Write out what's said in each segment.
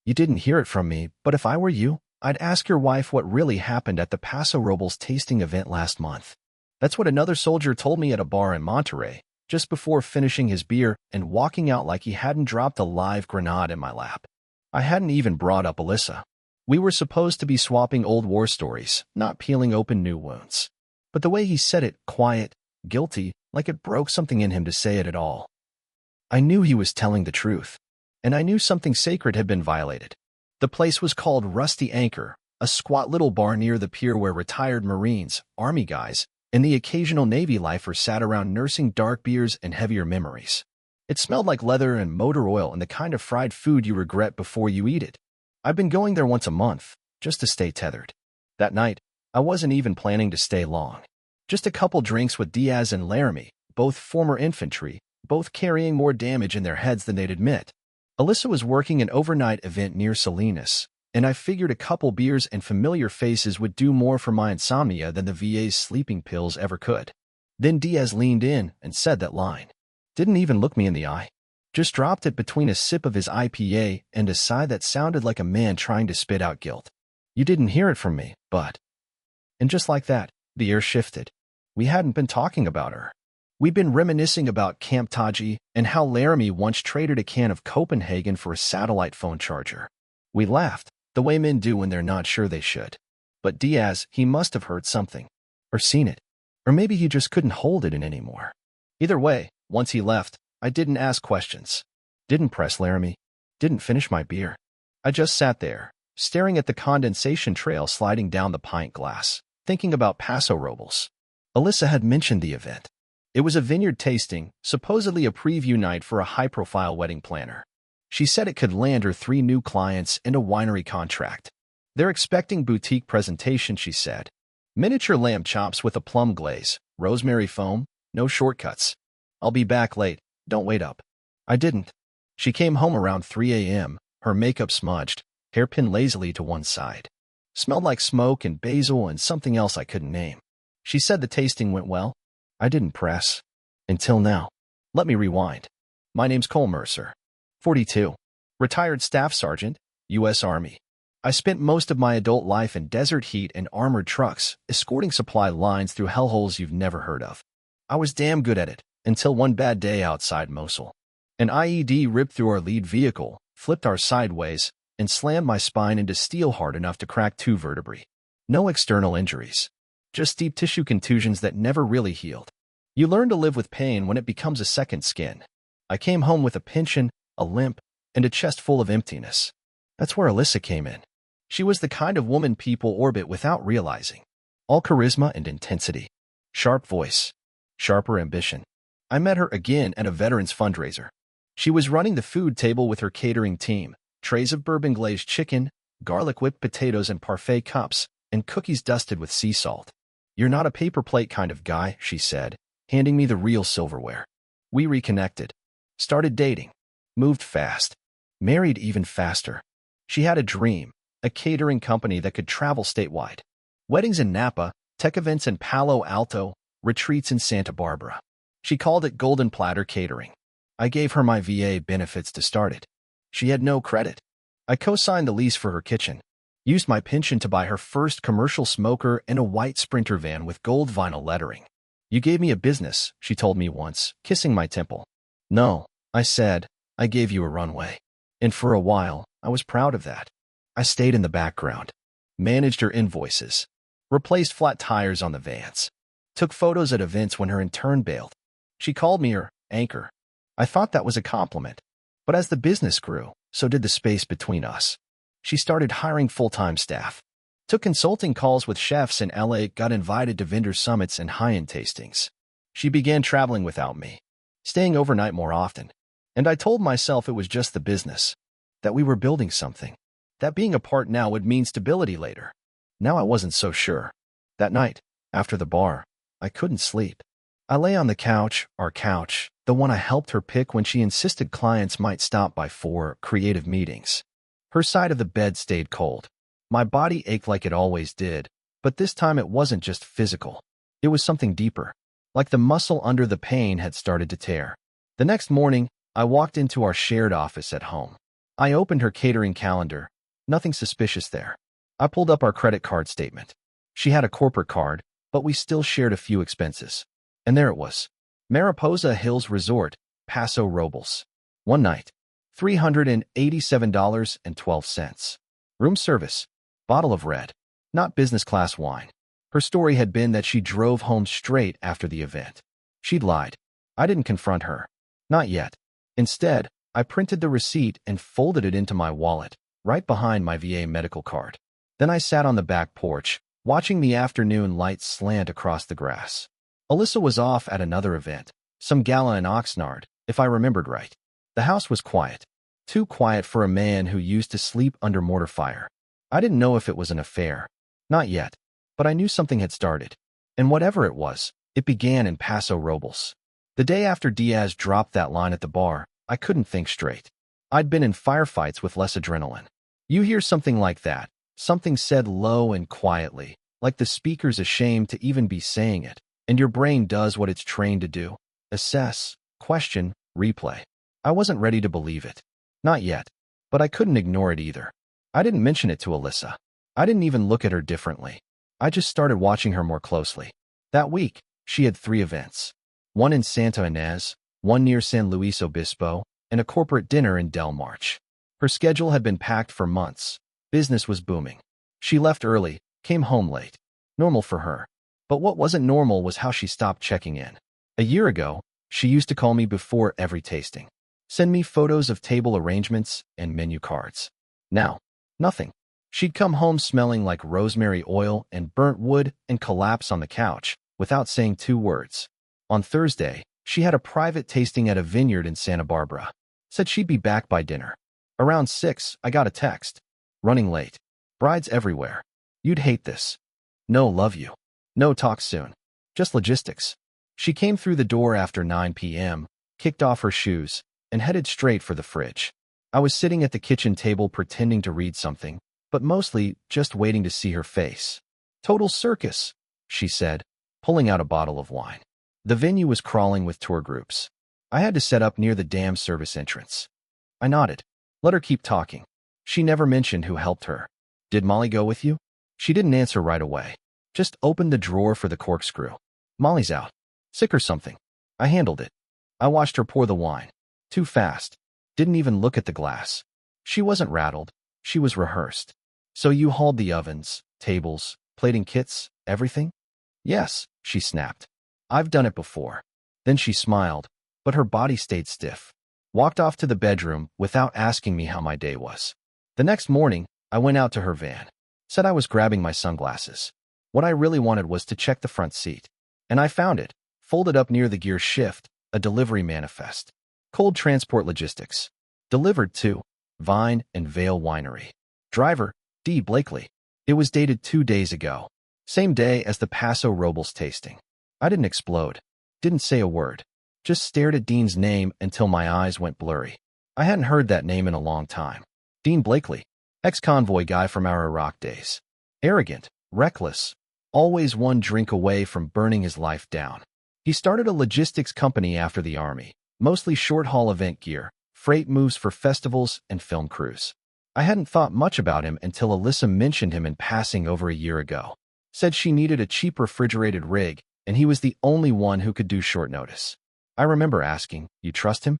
You didn't hear it from me, but if I were you, I'd ask your wife what really happened at the Paso Robles tasting event last month. That's what another soldier told me at a bar in Monterey, just before finishing his beer and walking out like he hadn't dropped a live grenade in my lap. I hadn't even brought up Alyssa. We were supposed to be swapping old war stories, not peeling open new wounds. But the way he said it, quiet, guilty, like it broke something in him to say it at all. I knew he was telling the truth, and I knew something sacred had been violated. The place was called Rusty Anchor, a squat little bar near the pier where retired Marines, Army guys, and the occasional Navy lifer sat around nursing dark beers and heavier memories. It smelled like leather and motor oil and the kind of fried food you regret before you eat it. I've been going there once a month, just to stay tethered. That night, I wasn't even planning to stay long. Just a couple drinks with Diaz and Laramie, both former infantry, both carrying more damage in their heads than they'd admit. Alyssa was working an overnight event near Salinas, and I figured a couple beers and familiar faces would do more for my insomnia than the VA's sleeping pills ever could. Then Diaz leaned in and said that line. Didn't even look me in the eye. Just dropped it between a sip of his IPA and a sigh that sounded like a man trying to spit out guilt. You didn't hear it from me, but... And just like that, the air shifted. We hadn't been talking about her. We'd been reminiscing about Camp Taji and how Laramie once traded a can of Copenhagen for a satellite phone charger. We laughed, the way men do when they're not sure they should. But Diaz, he must have heard something. Or seen it. Or maybe he just couldn't hold it in anymore. Either way, once he left, I didn't ask questions. Didn't press Laramie. Didn't finish my beer. I just sat there, staring at the condensation trail sliding down the pint glass, thinking about Paso Robles. Alyssa had mentioned the event. It was a vineyard tasting, supposedly a preview night for a high-profile wedding planner. She said it could land her 3 new clients and a winery contract. They're expecting boutique presentation, she said. Miniature lamb chops with a plum glaze, rosemary foam, no shortcuts. I'll be back late, don't wait up. I didn't. She came home around 3 a.m., her makeup smudged, hairpin lazily to one side. Smelled like smoke and basil and something else I couldn't name. She said the tasting went well. I didn't press. Until now. Let me rewind. My name's Cole Mercer. 42. Retired Staff Sergeant, U.S. Army. I spent most of my adult life in desert heat and armored trucks, escorting supply lines through hellholes you've never heard of. I was damn good at it, until one bad day outside Mosul. An IED ripped through our lead vehicle, flipped our sideways, and slammed my spine into steel hard enough to crack 2 vertebrae. No external injuries. Just deep tissue contusions that never really healed. You learn to live with pain when it becomes a second skin. I came home with a pension, a limp, and a chest full of emptiness. That's where Alyssa came in. She was the kind of woman people orbit without realizing. All charisma and intensity. Sharp voice. Sharper ambition. I met her again at a veterans fundraiser. She was running the food table with her catering team, trays of bourbon-glazed chicken, garlic-whipped potatoes and parfait cups, and cookies dusted with sea salt. You're not a paper plate kind of guy, she said, handing me the real silverware. We reconnected. Started dating. Moved fast. Married even faster. She had a dream, a catering company that could travel statewide. Weddings in Napa, tech events in Palo Alto, retreats in Santa Barbara. She called it Golden Platter Catering. I gave her my VA benefits to start it. She had no credit. I co-signed the lease for her kitchen. Used my pension to buy her first commercial smoker and a white Sprinter van with gold vinyl lettering. You gave me a business, she told me once, kissing my temple. No, I said, I gave you a runway. And for a while, I was proud of that. I stayed in the background. Managed her invoices. Replaced flat tires on the vans. Took photos at events when her intern bailed. She called me her anchor. I thought that was a compliment. But as the business grew, so did the space between us. She started hiring full-time staff. Took consulting calls with chefs in LA, got invited to vendor summits and high-end tastings. She began traveling without me, staying overnight more often. And I told myself it was just the business, that we were building something, that being apart now would mean stability later. Now I wasn't so sure. That night, after the bar, I couldn't sleep. I lay on the couch, our couch, the one I helped her pick when she insisted clients might stop by for creative meetings. Her side of the bed stayed cold. My body ached like it always did, but this time it wasn't just physical. It was something deeper, like the muscle under the pain had started to tear. The next morning, I walked into our shared office at home. I opened her catering calendar. Nothing suspicious there. I pulled up our credit card statement. She had a corporate card, but we still shared a few expenses. And there it was. Mariposa Hills Resort, Paso Robles. One night. $387.12. Room service. Bottle of red. Not business class wine. Her story had been that she drove home straight after the event. She'd lied. I didn't confront her. Not yet. Instead, I printed the receipt and folded it into my wallet, right behind my VA medical card. Then I sat on the back porch, watching the afternoon light slant across the grass. Alyssa was off at another event, some gala in Oxnard, if I remembered right. The house was quiet. Too quiet for a man who used to sleep under mortar fire. I didn't know if it was an affair. Not yet. But I knew something had started. And whatever it was, it began in Paso Robles. The day after Diaz dropped that line at the bar, I couldn't think straight. I'd been in firefights with less adrenaline. You hear something like that, something said low and quietly, like the speaker's ashamed to even be saying it, and your brain does what it's trained to do. Assess, question, replay. I wasn't ready to believe it. Not yet. But I couldn't ignore it either. I didn't mention it to Alyssa. I didn't even look at her differently. I just started watching her more closely. That week, she had 3 events. One in Santa Ynez, one near San Luis Obispo, and a corporate dinner in Del March. Her schedule had been packed for months. Business was booming. She left early, came home late. Normal for her. But what wasn't normal was how she stopped checking in. A year ago, she used to call me before every tasting. Send me photos of table arrangements and menu cards. Now, nothing. She'd come home smelling like rosemary oil and burnt wood and collapse on the couch without saying 2 words. On Thursday, she had a private tasting at a vineyard in Santa Barbara. Said she'd be back by dinner. Around 6, I got a text. Running late. Brides everywhere. You'd hate this. No, love you. No, talk soon. Just logistics. She came through the door after 9 p.m., kicked off her shoes, and headed straight for the fridge. I was sitting at the kitchen table pretending to read something, but mostly just waiting to see her face. Total circus, she said, pulling out a bottle of wine. The venue was crawling with tour groups. I had to set up near the damn service entrance. I nodded. Let her keep talking. She never mentioned who helped her. Did Molly go with you? She didn't answer right away. Just opened the drawer for the corkscrew. Molly's out. Sick or something. I handled it. I watched her pour the wine. Too fast. Didn't even look at the glass. She wasn't rattled. She was rehearsed. So you hauled the ovens, tables, plating kits, everything? Yes, she snapped. I've done it before. Then she smiled, but her body stayed stiff. Walked off to the bedroom without asking me how my day was. The next morning, I went out to her van. Said I was grabbing my sunglasses. What I really wanted was to check the front seat. And I found it, folded up near the gear shift, a delivery manifest. Cold Transport Logistics. Delivered to Vine and Vale Winery. Driver, D. Blakely. It was dated 2 days ago. Same day as the Paso Robles tasting. I didn't explode. Didn't say a word. Just stared at Dean's name until my eyes went blurry. I hadn't heard that name in a long time. Dean Blakely. Ex-convoy guy from our Iraq days. Arrogant, reckless, always one drink away from burning his life down. He started a logistics company after the Army, mostly short-haul event gear, freight moves for festivals and film crews. I hadn't thought much about him until Alyssa mentioned him in passing over a year ago. Said she needed a cheap refrigerated rig, and he was the only one who could do short notice. I remember asking, "You trust him?"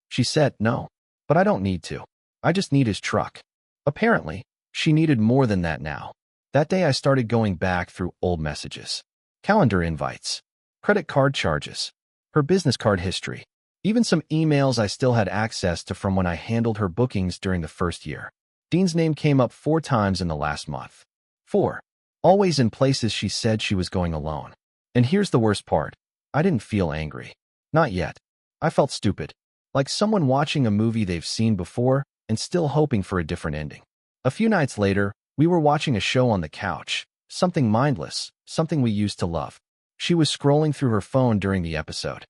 She said, "No, but I don't need to. I just need his truck." Apparently, she needed more than that now. That day I started going back through old messages. Calendar invites. Credit card charges. Her business card history. Even some emails I still had access to from when I handled her bookings during the first year. Dean's name came up 4 times in the last month. 4. Always in places she said she was going alone. And here's the worst part. I didn't feel angry. Not yet. I felt stupid. Like someone watching a movie they've seen before and still hoping for a different ending. A few nights later, we were watching a show on the couch. Something mindless, something we used to love. She was scrolling through her phone during the episode.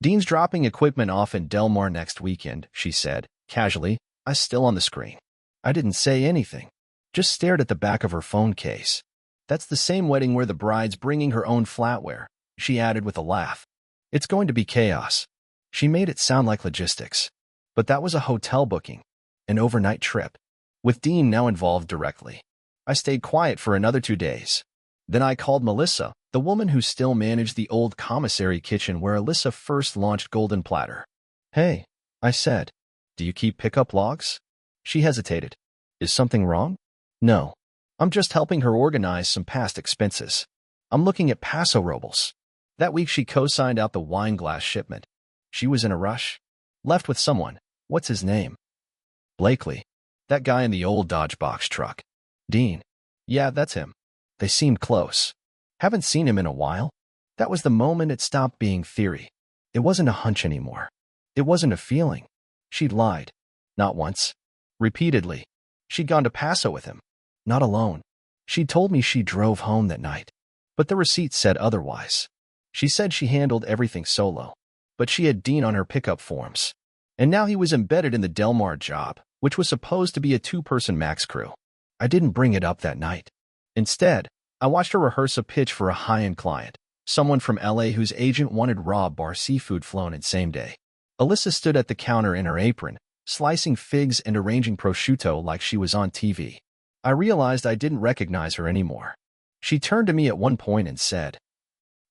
"Dean's dropping equipment off in Del Mar next weekend," she said, casually, eyes still on the screen. I didn't say anything. Just stared at the back of her phone case. "That's the same wedding where the bride's bringing her own flatware," she added with a laugh. "It's going to be chaos." She made it sound like logistics. But that was a hotel booking. an overnight trip. With Dean now involved directly, I stayed quiet for another 2 days. Then I called Melissa, the woman who still managed the old commissary kitchen where Alyssa first launched Golden Platter. "Hey," I said, "do you keep pickup logs?" She hesitated. "Is something wrong?" "No. I'm just helping her organize some past expenses. I'm looking at Paso Robles." That week she co-signed out the wine glass shipment. She was in a rush. Left with someone. What's his name? Blakely. That guy in the old Dodge box truck. Dean. Yeah, that's him. They seemed close. Haven't seen him in a while. That was the moment it stopped being theory. It wasn't a hunch anymore. It wasn't a feeling. She'd lied. Not once. Repeatedly. She'd gone to Paso with him. Not alone. She'd told me she drove home that night. But the receipt said otherwise. She said she handled everything solo. But she had Dean on her pickup forms. And now he was embedded in the Del Mar job, which was supposed to be a 2-person max crew. I didn't bring it up that night. Instead, I watched her rehearse a pitch for a high-end client, someone from LA whose agent wanted raw bar seafood flown in same day. Alyssa stood at the counter in her apron, slicing figs and arranging prosciutto like she was on TV. I realized I didn't recognize her anymore. She turned to me at one point and said,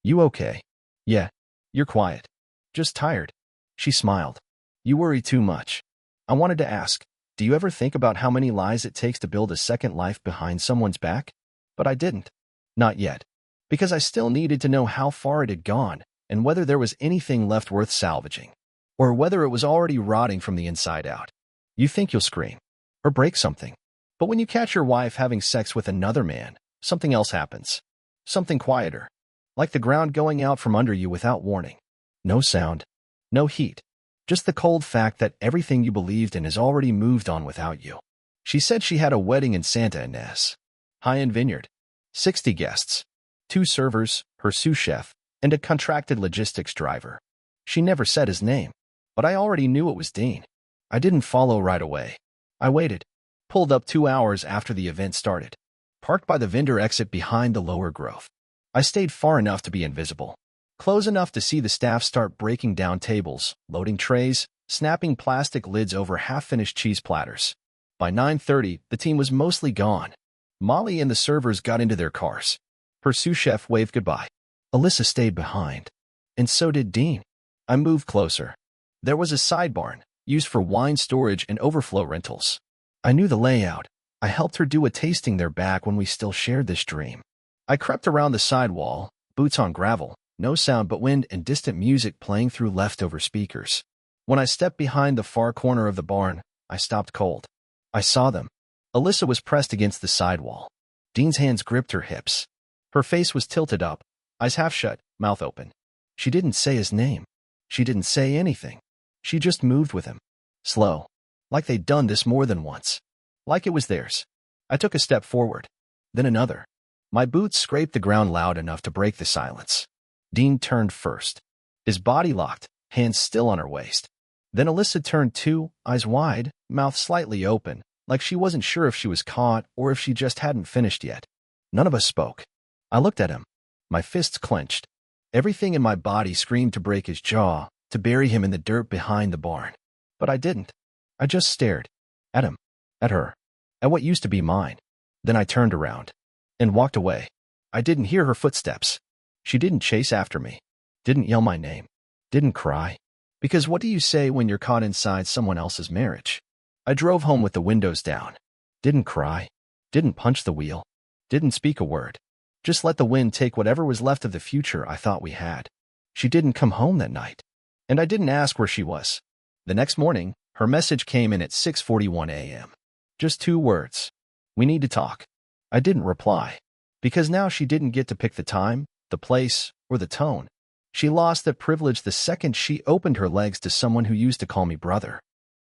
"You okay?" "Yeah." "You're quiet." "Just tired." She smiled. "You worry too much." I wanted to ask, do you ever think about how many lies it takes to build a second life behind someone's back? But I didn't. Not yet. Because I still needed to know how far it had gone and whether there was anything left worth salvaging. Or whether it was already rotting from the inside out. You think you'll scream. Or break something. But when you catch your wife having sex with another man, something else happens. Something quieter. Like the ground going out from under you without warning. No sound. No heat. Just the cold fact that everything you believed in has already moved on without you. She said she had a wedding in Santa Ynez. High-end vineyard. 60 guests. 2 servers, her sous chef, and a contracted logistics driver. She never said his name. But I already knew it was Dean. I didn't follow right away. I waited. Pulled up 2 hours after the event started. Parked by the vendor exit behind the lower growth. I stayed far enough to be invisible. Close enough to see the staff start breaking down tables, loading trays, snapping plastic lids over half-finished cheese platters. By 9:30, the team was mostly gone. Molly and the servers got into their cars. Her sous chef waved goodbye. Alyssa stayed behind. And so did Dean. I moved closer. There was a side barn, used for wine storage and overflow rentals. I knew the layout. I helped her do a tasting there back when we still shared this dream. I crept around the side wall, boots on gravel, no sound but wind and distant music playing through leftover speakers. When I stepped behind the far corner of the barn, I stopped cold. I saw them. Alyssa was pressed against the side wall. Dean's hands gripped her hips. Her face was tilted up, eyes half shut, mouth open. She didn't say his name. She didn't say anything. She just moved with him. Slow. Like they'd done this more than once. Like it was theirs. I took a step forward. Then another. My boots scraped the ground loud enough to break the silence. Dean turned first. His body locked, hands still on her waist. Then Alyssa turned too, eyes wide, mouth slightly open, like she wasn't sure if she was caught or if she just hadn't finished yet. None of us spoke. I looked at him. My fists clenched. Everything in my body screamed to break his jaw, to bury him in the dirt behind the barn. But I didn't. I just stared. At him. At her. At what used to be mine. Then I turned around. And walked away. I didn't hear her footsteps. She didn't chase after me. Didn't yell my name. Didn't cry. Because what do you say when you're caught inside someone else's marriage? I drove home with the windows down. Didn't cry. Didn't punch the wheel. Didn't speak a word. Just let the wind take whatever was left of the future I thought we had. She didn't come home that night. And I didn't ask where she was. The next morning, her message came in at 6:41 a.m. Just 2 words. We need to talk. I didn't reply. Because now she didn't get to pick the time, the place, or the tone. She lost that privilege the second she opened her legs to someone who used to call me brother.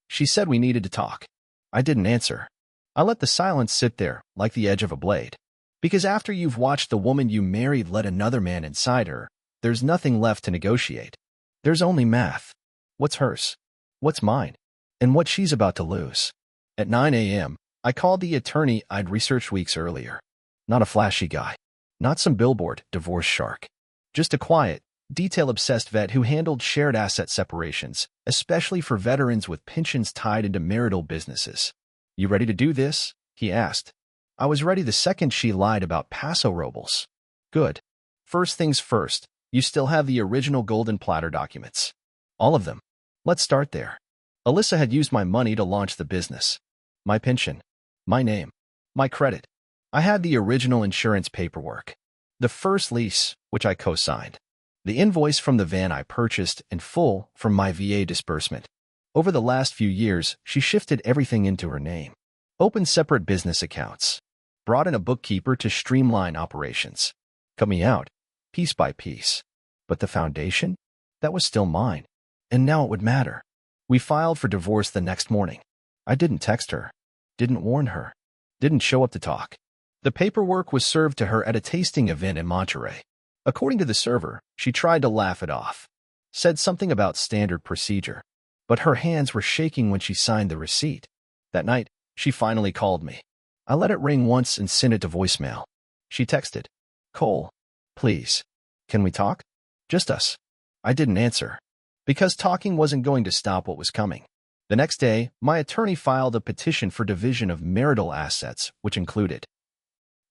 She said we needed to talk. I didn't answer. I let the silence sit there, like the edge of a blade. Because after you've watched the woman you married let another man inside her, there's nothing left to negotiate. There's only math. What's hers? What's mine? And what she's about to lose. At 9 a.m., I called the attorney I'd researched weeks earlier. Not a flashy guy. Not some billboard divorce shark. Just a quiet, detail-obsessed vet who handled shared asset separations, especially for veterans with pensions tied into marital businesses. "You ready to do this?" he asked. I was ready the second she lied about Paso Robles. "Good. First things first, you still have the original golden platter documents." "All of them." "Let's start there." Alyssa had used my money to launch the business. My pension, my name, my credit. I had the original insurance paperwork, the first lease, which I co-signed, the invoice from the van I purchased in full from my VA disbursement. Over the last few years, she shifted everything into her name, opened separate business accounts, brought in a bookkeeper to streamline operations, cut me out, piece by piece. But the foundation? That was still mine. And now it would matter. We filed for divorce the next morning. I didn't text her, didn't warn her, didn't show up to talk. The paperwork was served to her at a tasting event in Monterey. According to the server, she tried to laugh it off, said something about standard procedure, but her hands were shaking when she signed the receipt. That night, she finally called me. I let it ring once and sent it to voicemail. She texted, "Cole, please, can we talk? Just us." I didn't answer, because talking wasn't going to stop what was coming. The next day, my attorney filed a petition for division of marital assets, which included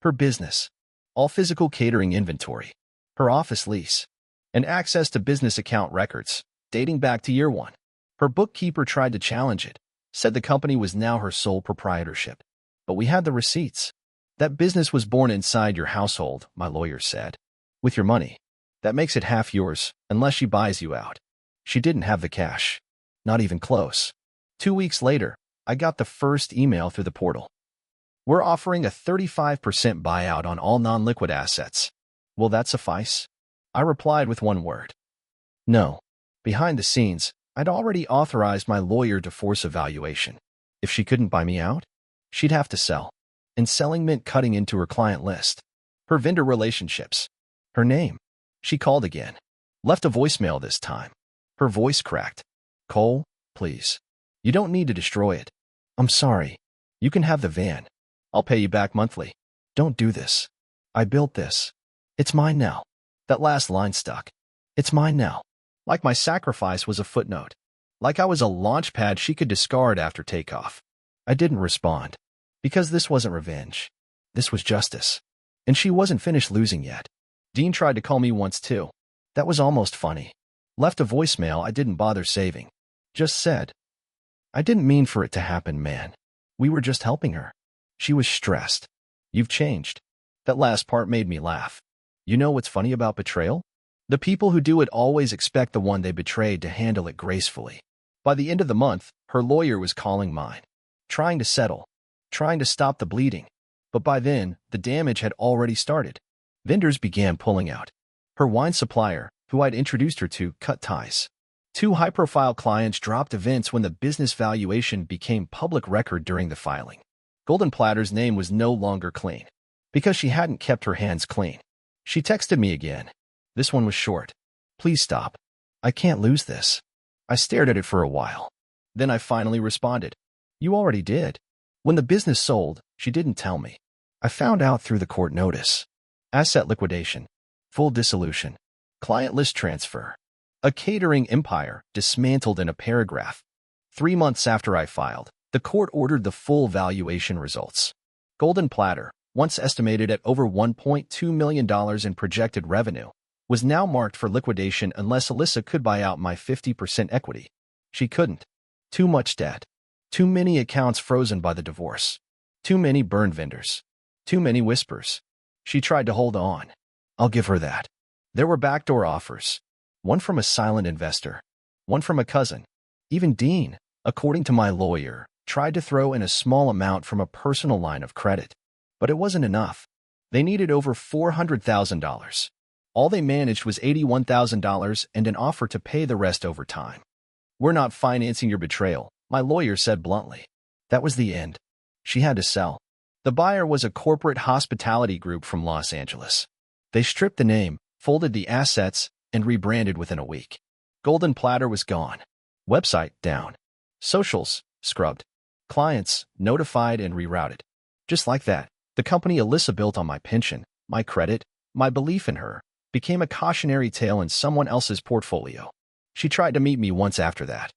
her business, all physical catering inventory, her office lease, and access to business account records dating back to year one. Her bookkeeper tried to challenge it, said the company was now her sole proprietorship. But we had the receipts. "That business was born inside your household," my lawyer said. "With your money. That makes it half yours, unless she buys you out." She didn't have the cash. Not even close. 2 weeks later, I got the first email through the portal. "We're offering a 35% buyout on all non-liquid assets. Will that suffice?" I replied with one word. No. Behind the scenes, I'd already authorized my lawyer to force a valuation. If she couldn't buy me out, she'd have to sell. And selling meant cutting into her client list, her vendor relationships, her name. She called again. Left a voicemail this time. Her voice cracked. "Cole, please. You don't need to destroy it. I'm sorry. You can have the van. I'll pay you back monthly. Don't do this. I built this. It's mine now." That last line stuck. It's mine now. Like my sacrifice was a footnote. Like I was a launch pad she could discard after takeoff. I didn't respond. Because this wasn't revenge. This was justice. And she wasn't finished losing yet. Dean tried to call me once too. That was almost funny. Left a voicemail I didn't bother saving. Just said, "I didn't mean for it to happen, man. We were just helping her." She was stressed. "You've changed." That last part made me laugh. You know what's funny about betrayal? The people who do it always expect the one they betrayed to handle it gracefully. By the end of the month, her lawyer was calling mine, trying to settle, trying to stop the bleeding. But by then, the damage had already started. Vendors began pulling out. Her wine supplier, who I'd introduced her to, cut ties. 2 high-profile clients dropped events when the business valuation became public record during the filing. Golden Platter's name was no longer clean, because she hadn't kept her hands clean. She texted me again. This one was short. "Please stop. I can't lose this." I stared at it for a while. Then I finally responded. "You already did." When the business sold, she didn't tell me. I found out through the court notice. Asset liquidation, full dissolution, client list transfer, a catering empire dismantled in a paragraph. 3 months after I filed, the court ordered the full valuation results. Golden Platter, once estimated at over $1.2 million in projected revenue, was now marked for liquidation unless Alyssa could buy out my 50% equity. She couldn't. Too much debt. Too many accounts frozen by the divorce. Too many burned vendors. Too many whispers. She tried to hold on. I'll give her that. There were backdoor offers. One from a silent investor. One from a cousin. Even Dean, according to my lawyer, tried to throw in a small amount from a personal line of credit. But it wasn't enough. They needed over $400,000. All they managed was $81,000 and an offer to pay the rest over time. "We're not financing your betrayal," my lawyer said bluntly. That was the end. She had to sell. The buyer was a corporate hospitality group from Los Angeles. They stripped the name, folded the assets, and rebranded within a week. Golden Platter was gone. Website down. Socials scrubbed. Clients notified and rerouted. Just like that, the company Alyssa built on my pension, my credit, my belief in her, became a cautionary tale in someone else's portfolio. She tried to meet me once after that.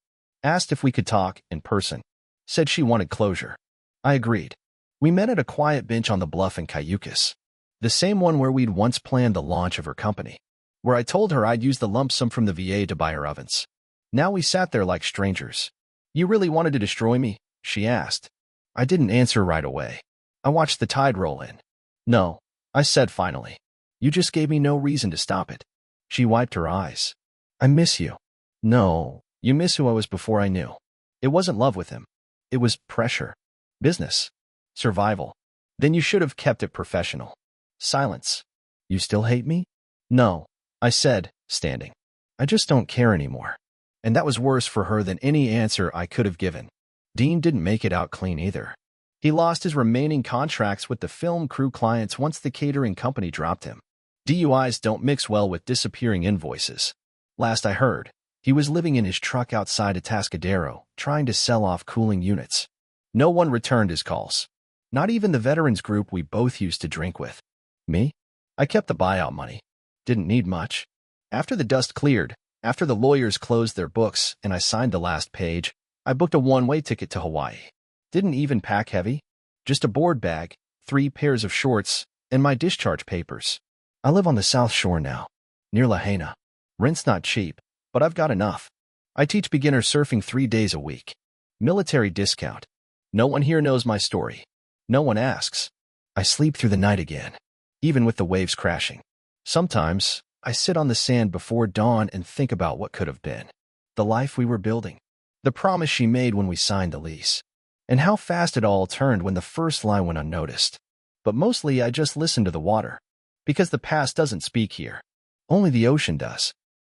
Asked if we could talk in person. Said she wanted closure. I agreed. We met at a quiet bench on the bluff in Cayucas. The same one where we'd once planned the launch of her company. Where I told her I'd use the lump sum from the VA to buy her ovens. Now we sat there like strangers. You really wanted to destroy me? She asked. I didn't answer right away. I watched the tide roll in. No, I said finally. You just gave me no reason to stop it. She wiped her eyes. I miss you. No, you miss who I was before I knew. It wasn't love with him. It was pressure. Business. Survival. Then you should have kept it professional. Silence. You still hate me? No, I said, standing. I just don't care anymore. And that was worse for her than any answer I could have given. Dean didn't make it out clean either. He lost his remaining contracts with the film crew clients once the catering company dropped him. DUIs don't mix well with disappearing invoices. Last I heard, he was living in his truck outside Atascadero, trying to sell off cooling units. No one returned his calls. Not even the veterans group we both used to drink with. Me? I kept the buyout money. Didn't need much. After the dust cleared, after the lawyers closed their books and I signed the last page, I booked a one-way ticket to Hawaii. Didn't even pack heavy. Just a board bag, 3 pairs of shorts, and my discharge papers. I live on the South Shore now, near Lahaina. Rent's not cheap, but I've got enough. I teach beginner surfing 3 days a week. Military discount. No one here knows my story. No one asks. I sleep through the night again, even with the waves crashing. Sometimes, I sit on the sand before dawn and think about what could have been. The life we were building. The promise she made when we signed the lease. And how fast it all turned when the first line went unnoticed. But mostly I just listen to the water. Because the past doesn't speak here. Only the ocean does.